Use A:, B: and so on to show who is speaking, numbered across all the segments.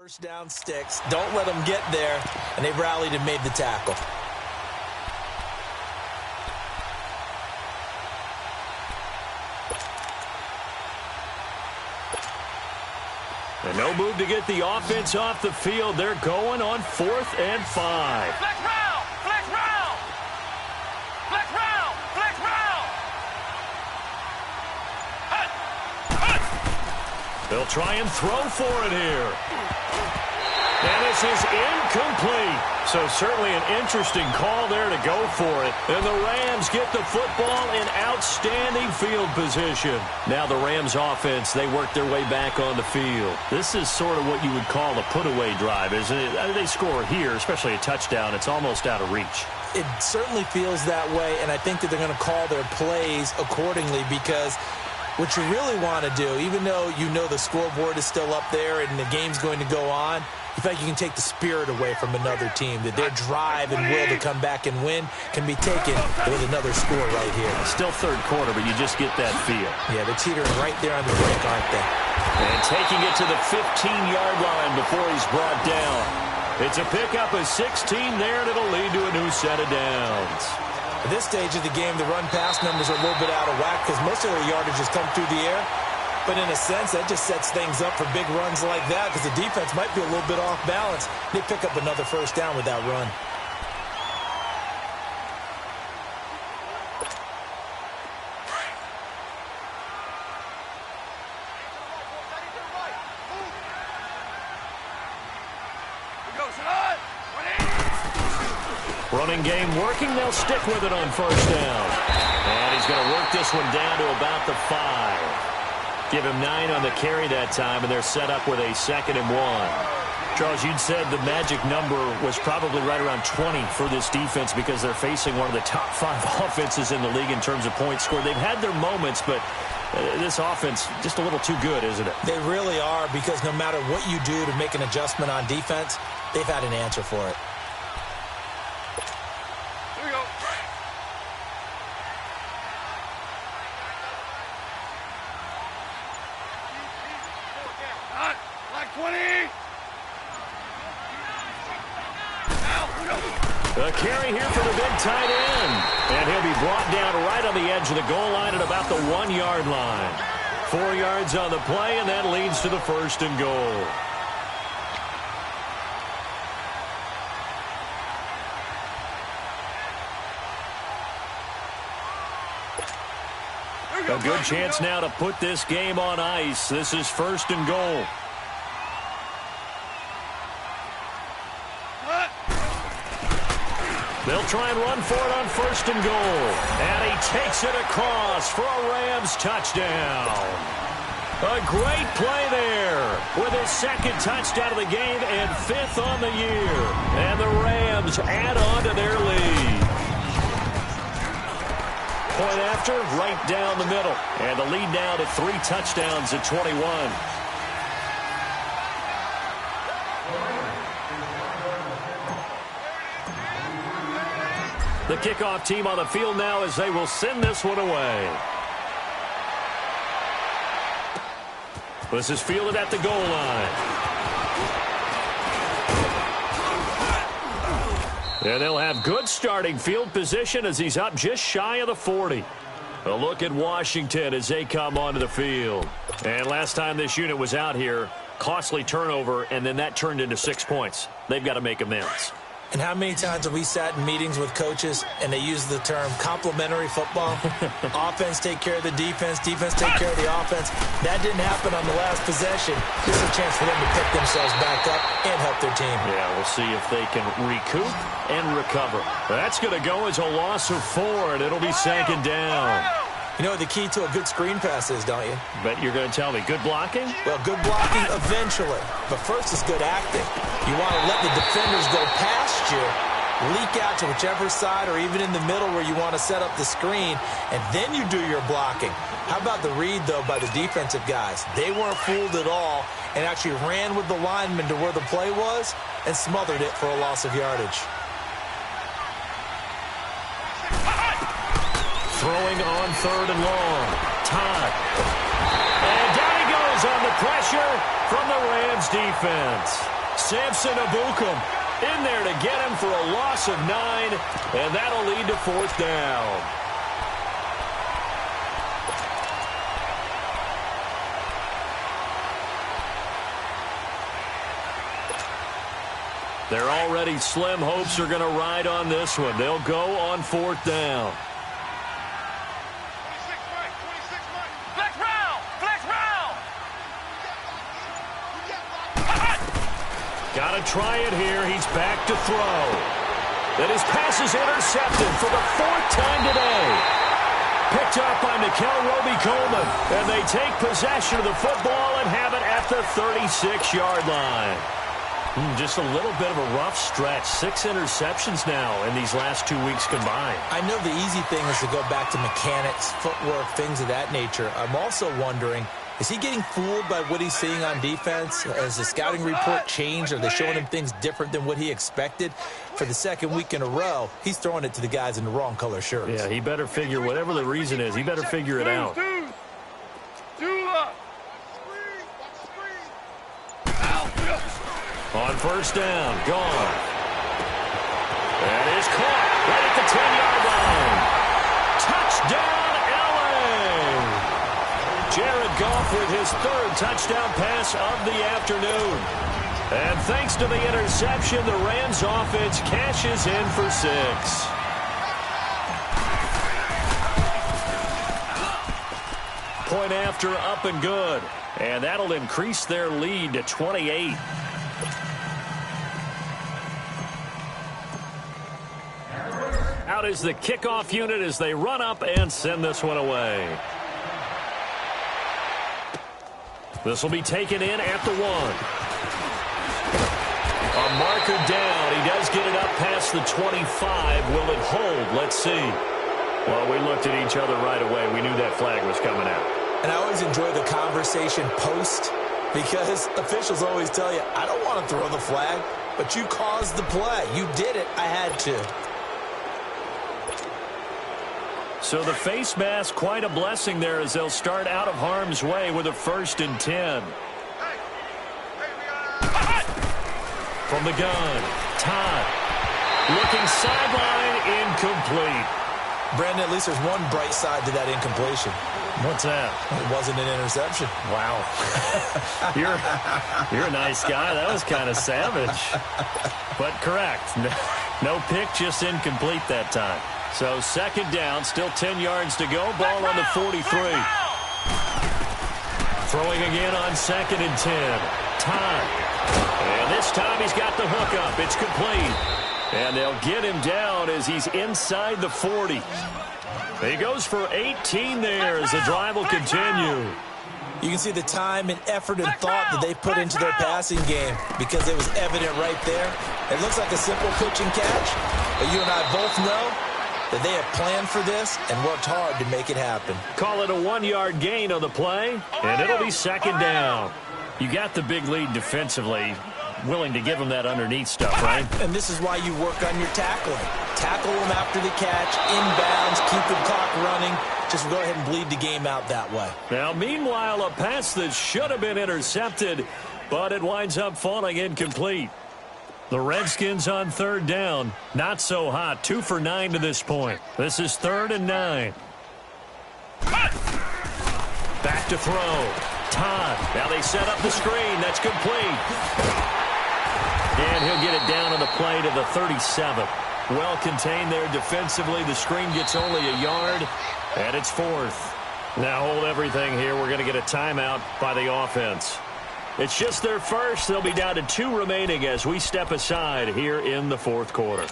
A: First down sticks. Don't let them get there. And they rallied and made the tackle.
B: And no move to get the offense off the field. They're going on 4th and 5.
C: Flex round! Flex round! Flex round! Flex round! Hut! Hut!
B: They'll try and throw for it here. And this is incomplete. So certainly an interesting call there to go for it. And the Rams get the football in outstanding field position. Now the Rams offense, they work their way back on the field. This is sort of what you would call a put-away drive, isn't it? They score here, especially a touchdown. It's almost out of reach.
A: It certainly feels that way, and I think that they're going to call their plays accordingly because what you really want to do, even though you know the scoreboard is still up there and the game's going to go on, you feel like you can take the spirit away from another team, that their drive and will to come back and win can be taken with another score right here.
B: Still third quarter, but you just get that feel.
A: Yeah, they're teetering right there on the brink, aren't they?
B: And taking it to the 15-yard line before he's brought down. It's a pickup of 16 there, and it'll lead to a new set of downs.
A: At this stage of the game, the run-pass numbers are a little bit out of whack because most of their yardage has come through the air. But in a sense, that just sets things up for big runs like that because the defense might be a little bit off balance. They pick up another first down with that run.
B: Running game working. They'll stick with it on first down. And he's going to work this one down to about the 5. Give him 9 on the carry that time, and they're set up with a 2nd and 1. Charles, you'd said the magic number was probably right around 20 for this defense because they're facing one of the top 5 offenses in the league in terms of points scored. They've had their moments, but this offense just a little too good, isn't it?
A: They really are because no matter what you do to make an adjustment on defense, they've had an answer for it.
B: A carry here for the big tight end. And he'll be brought down right on the edge of the goal line at about the 1-yard line. 4 yards on the play, and that leads to the 1st and goal. A good chance now to put this game on ice. This is 1st and goal. They'll try and run for it on 1st and goal. And he takes it across for a Rams touchdown. A great play there with his 2nd touchdown of the game and 5th on the year. And the Rams add on to their lead. Point after, right down the middle. And the lead now to 3 touchdowns at 21. The kickoff team on the field now as they will send this one away. This is fielded at the goal line. And they'll have good starting field position as he's up just shy of the 40. A look at Washington as they come onto the field. And last time this unit was out here, costly turnover, and then that turned into 6 points. They've got to make amends.
A: And how many times have we sat in meetings with coaches and they use the term complementary football? Offense take care of the defense, defense take care of the offense. That didn't happen on the last possession. This is a chance for them to pick themselves back up and help their team.
B: Yeah, we'll see if they can recoup and recover. That's going to go as a loss of 4, and it'll be 2nd down.
A: You know what the key to a good screen pass is, don't you?
B: Bet you're going to tell me. Good blocking?
A: Well, good blocking eventually. But first is good acting. You want to let the defenders go past you, leak out to whichever side or even in the middle where you want to set up the screen, and then you do your blocking. How about the read, though, by the defensive guys? They weren't fooled at all and actually ran with the lineman to where the play was and smothered it for a loss of yardage. Throwing on 3rd and long. Todd. And down he goes
B: eases on the pressure from the Rams defense. Samson Ebukam in there to get him for a loss of 9, and that'll lead to 4th down. Their already slim hopes are going to ride on this one. They'll go on 4th down.
C: 26 right, 26 right. Flex round, flex round.
B: Got to try it here. He's back to throw. Then his pass is intercepted for the 4th time today. Picked up by Nikel Roby-Coleman. And they take possession of the football and have it at the 36-yard line. Just a little bit of a rough stretch. 6 interceptions now in these last 2 weeks combined.
A: I know the easy thing is to go back to mechanics, footwork, things of that nature. I'm also wondering, is he getting fooled by what he's seeing on defense? Has the scouting report changed? Are they showing him things different than what he expected? For the 2nd week in a row, he's throwing it to the guys in the wrong color shirts.
B: Yeah, he better figure, whatever the reason is, he better figure it out. On 1st down, gone. That is caught right at the 10-yard line. Touchdown, L.A. Jared Goff with his 3rd touchdown pass of the afternoon. And thanks to the interception, the Rams offense cashes in for 6. Point after, up and good. And that'll increase their lead to 28. Out is the kickoff unit as they run up and send this one away. This will be taken in at the 1. A marker down. He does get it up past the 25. Will it hold? Let's see. Well, we looked at each other right away. We knew that flag was coming out.
A: And I always enjoy the conversation post because officials always tell you, I don't want to throw the flag, but you caused the play. You did it. I had to.
B: So the face mask, quite a blessing there as they'll start out of harm's way with a 1st and 10. From the gun, Todd. Looking sideline, incomplete.
A: Brandon, at least there's one bright side to that incompletion.
B: What's that?
A: It wasn't an interception.
B: Wow. You're a nice guy. That was kind of savage. But correct. No pick, just incomplete that time. So 2nd down, still 10 yards to go. Ball on the 43. Throwing again on 2nd and 10. Todd. And this time he's got the hook up. It's complete. And they'll get him down as he's inside the 40. He goes for 18 there as the drive will continue.
A: You can see the time and effort and thought that they put into their passing game because it was evident right there. It looks like a simple pitch and catch, but you and I both know that they have planned for this and worked hard to make it happen.
B: Call it a 1-yard gain on the play, and it'll be 2nd down. You got the big lead defensively, willing to give them that underneath stuff, right?
A: And this is why you work on your tackling. Tackle them after the catch, inbounds, keep the clock running. Just go ahead and bleed the game out that way.
B: Now, meanwhile, a pass that should have been intercepted, but it winds up falling incomplete. The Redskins on 3rd down. Not so hot. 2 for 9 to this point. This is 3rd and 9. Back to throw. Todd. Now they set up the screen. That's complete. And he'll get it down on the play to the 37. Well contained there defensively. The screen gets only a yard, and it's 4th. Now hold everything here. We're going to get a timeout by the offense. It's just their first. They'll be down to 2 remaining as we step aside here in the 4th quarter.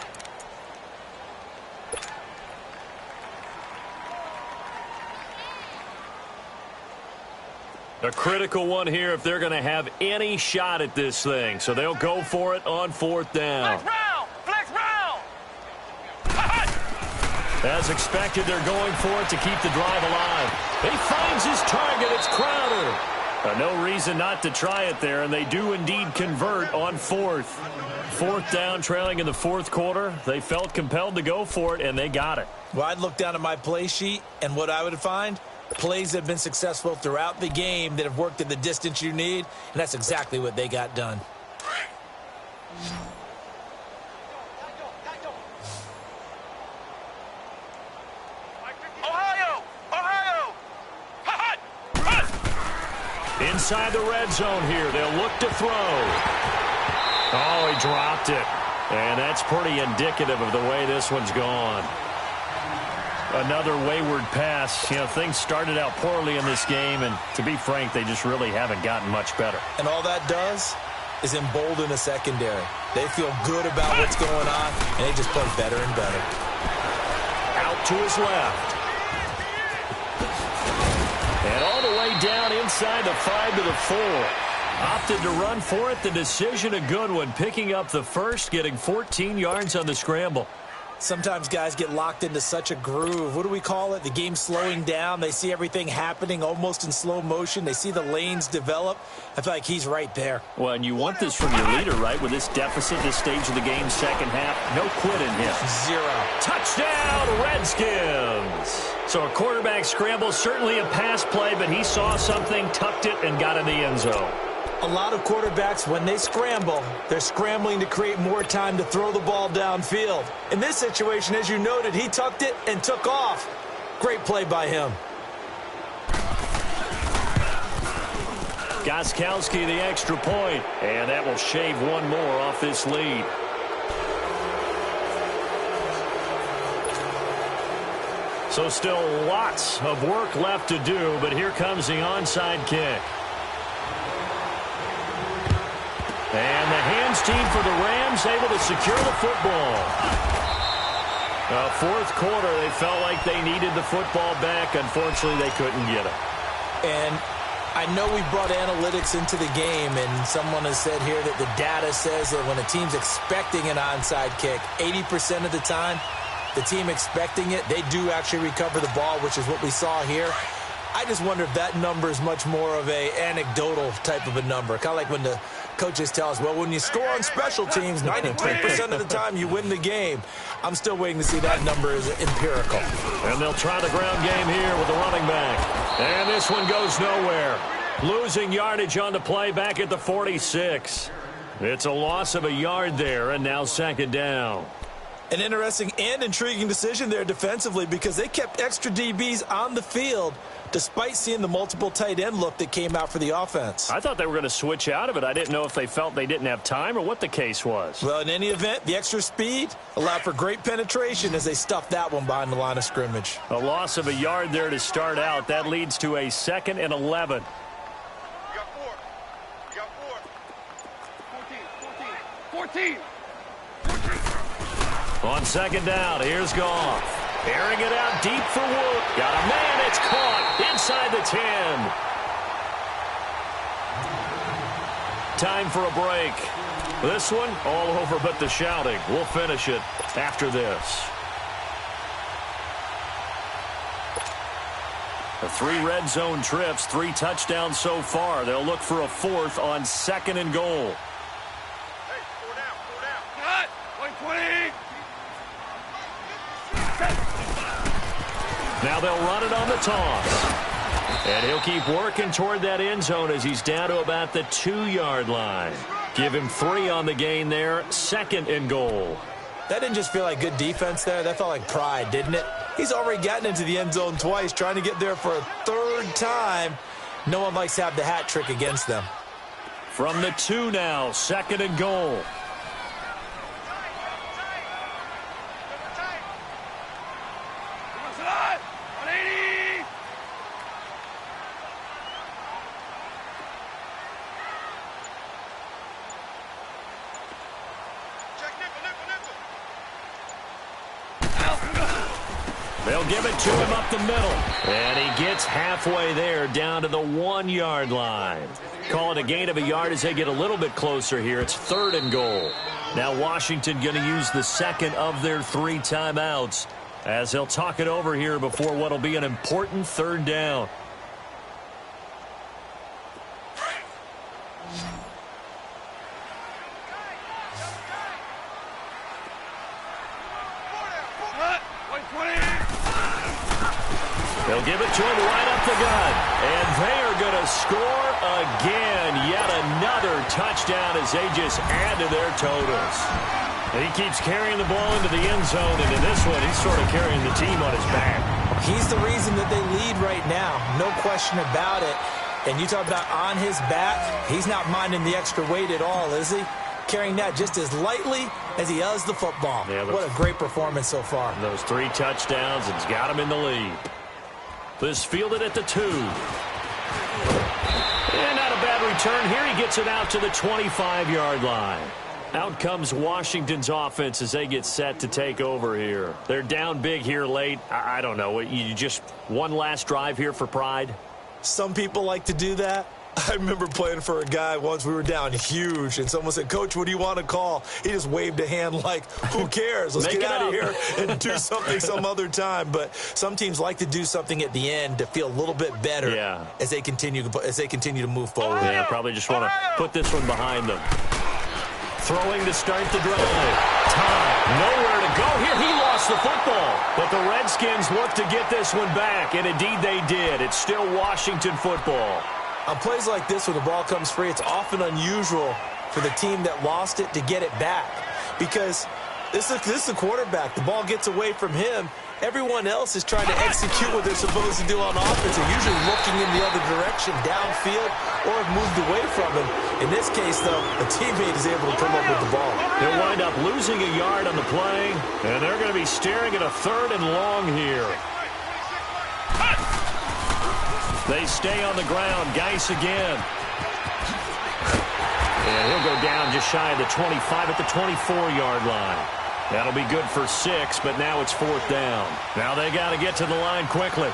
B: A critical one here if they're going to have any shot at this thing. So they'll go for it on 4th down.
C: Flex round!
B: As expected, they're going for it to keep the drive alive. He finds his target. It's Crowder. No reason not to try it there, and they do indeed convert on 4th. 4th down, trailing in the 4th quarter. They felt compelled to go for it, and they got it.
A: Well, I'd look down at my play sheet, and what I would find Plays have been successful throughout the game that have worked at the distance you need, and that's exactly what they got done.
B: Inside the red zone here, they'll look to throw. Oh, he dropped it. And that's pretty indicative of the way this one's gone. Another wayward pass. You know, things started out poorly in this game, and to be frank, they just really haven't gotten much better.
A: And all that does is embolden the secondary. They feel good about what's going on, and they just play better and better.
B: Out to his left. And all the way down inside the 5 to the 4. Opted to run for it. The decision a good one. Picking up the first, getting 14 yards on the scramble.
A: Sometimes guys get locked into such a groove. What do we call it? The game slowing down. They see everything happening almost in slow motion. They see the lanes develop. I feel like he's right there.
B: Well, and you want this from your leader, right? With this deficit, this stage of the game, second half, no quit in him.
A: 0.
B: Touchdown, Redskins. So a quarterback scramble, certainly a pass play, but he saw something, tucked it, and got in the end zone.
A: A lot of quarterbacks, when they scramble, they're scrambling to create more time to throw the ball downfield. In this situation, as you noted, he tucked it and took off. Great play by him.
B: Gostkowski the extra point, and that will shave one more off this lead. So still lots of work left to do, but here comes the onside kick. And the hands team for the Rams able to secure the football. Fourth quarter, they felt like they needed the football back. Unfortunately, they couldn't get it.
A: And I know we brought analytics into the game, and someone has said here that the data says that when a team's expecting an onside kick, 80% of the time, the team expecting it, they do actually recover the ball, which is what we saw here. I just wonder if that number is much more of a anecdotal type of a number. Kind of like when the coaches tell us, well, when you score on special teams, 93% of the time you win the game. I'm still waiting to see that number is empirical.
B: And they'll try the ground game here with the running back. And this one goes nowhere. Losing yardage on the play back at the 46. It's a loss of a yard there, and now second down.
A: An interesting and intriguing decision there defensively because they kept extra DBs on the field despite seeing the multiple tight end look that came out for the offense.
B: I thought they were going to switch out of it. I didn't know if they felt they didn't have time or what the case was.
A: Well, in any event, the extra speed allowed for great penetration as they stuffed that one behind the line of scrimmage.
B: A loss of a yard there to start out. That leads to a 2nd and 11.
C: You got 4. You got 4. 14.
B: On second down, here's Goff. Airing it out deep for Wood. Got a man, it's caught inside the 10. Time for a break. This one, all over but the shouting. We'll finish it after this. The 3 red zone trips, 3 touchdowns so far. They'll look for a 4th on 2nd and goal.
C: Hey, 4 down, 4 down. Cut! 120!
B: Now they'll run it on the toss. And he'll keep working toward that end zone as he's down to about the 2-yard line. Give him 3 on the gain there. 2nd and goal.
A: That didn't just feel like good defense there. That felt like pride, didn't it? He's already gotten into the end zone twice, trying to get there for a 3rd time. No one likes to have the hat trick against them.
B: From the 2 now, 2nd and goal. They'll give it to him up the middle. And he gets halfway there down to the 1-yard line. Call it a gain of a yard as they get a little bit closer here. It's 3rd and goal. Now Washington going to use the 2nd of their 3 timeouts as they'll talk it over here before what will be an important 3rd down. They'll give it to him right up up the gun, and they are going to score again. Yet another touchdown as they just add to their totals. He keeps carrying the ball into the end zone, and in this one, he's sort of carrying the team on his back.
A: He's the reason that they lead right now, no question about it. And you talk about on his back, he's not minding the extra weight at all, is he? Carrying that just as lightly as he does the football. Yeah, what a great performance so far.
B: Those 3 touchdowns, it's got him in the lead. This fielded at the 2. And not a bad return here. He gets it out to the 25-yard line. Out comes Washington's offense as they get set to take over here. They're down big here late. I don't know. You just one last drive here for pride?
A: Some people like to do that. I remember playing for a guy once. We were down huge, and someone said, "Coach, what do you want to call?" He just waved a hand like, who cares? Let's get out of here and do something some other time. But some teams like to do something at the end to feel a little bit better as they continue to move forward.
B: Yeah, probably just want to put this one behind them. Throwing to start the drive. Time. Nowhere to go here. He lost the football. But the Redskins look to get this one back, and indeed they did. It's still Washington football.
A: On plays like this where the ball comes free, it's often unusual for the team that lost it to get it back. Because this is the quarterback. The ball gets away from him. Everyone else is trying to execute what they're supposed to do on offense. They're usually looking in the other direction, downfield, or have moved away from him. In this case, though, a teammate is able to come up with the ball.
B: They'll wind up losing a yard on the play, and they're going to be staring at a 3rd and long here. They stay on the ground. Geis again. And he'll go down just shy of the 25 at the 24-yard line. That'll be good for 6, but now it's 4th down. Now they got to get to the line quickly.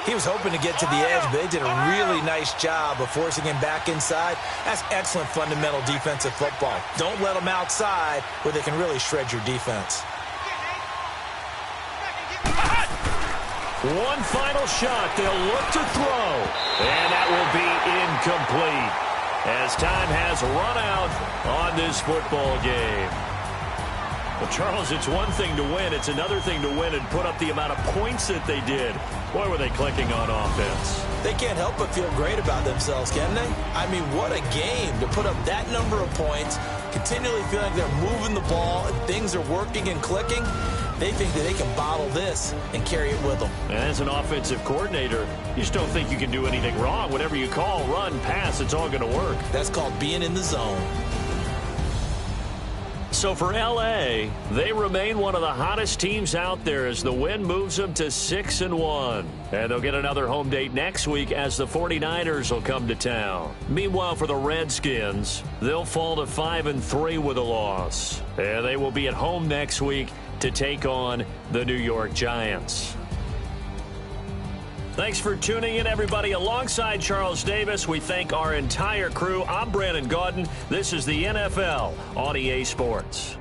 A: He was hoping to get to the edge, but they did a really nice job of forcing him back inside. That's excellent fundamental defensive football. Don't let them outside where they can really shred your defense.
B: One final shot. They'll look to throw. And that will be incomplete as time has run out on this football game. Well, Charles, it's one thing to win. It's another thing to win and put up the amount of points that they did. Boy, were they clicking on offense.
A: They can't help but feel great about themselves, can they? I mean, what a game to put up that number of points, continually feeling like they're moving the ball and things are working and clicking. They think that they can bottle this and carry it with them.
B: As an offensive coordinator, you just don't think you can do anything wrong. Whatever you call, run, pass, it's all going to work.
A: That's called being in the zone.
B: So for L.A., they remain one of the hottest teams out there as the win moves them to 6-1. And they'll get another home date next week as the 49ers will come to town. Meanwhile, for the Redskins, they'll fall to 5-3 with a loss. And they will be at home next week to take on the New York Giants. Thanks for tuning in, everybody. Alongside Charles Davis, we thank our entire crew. I'm Brandon Gaudin. This is the NFL on EA Sports.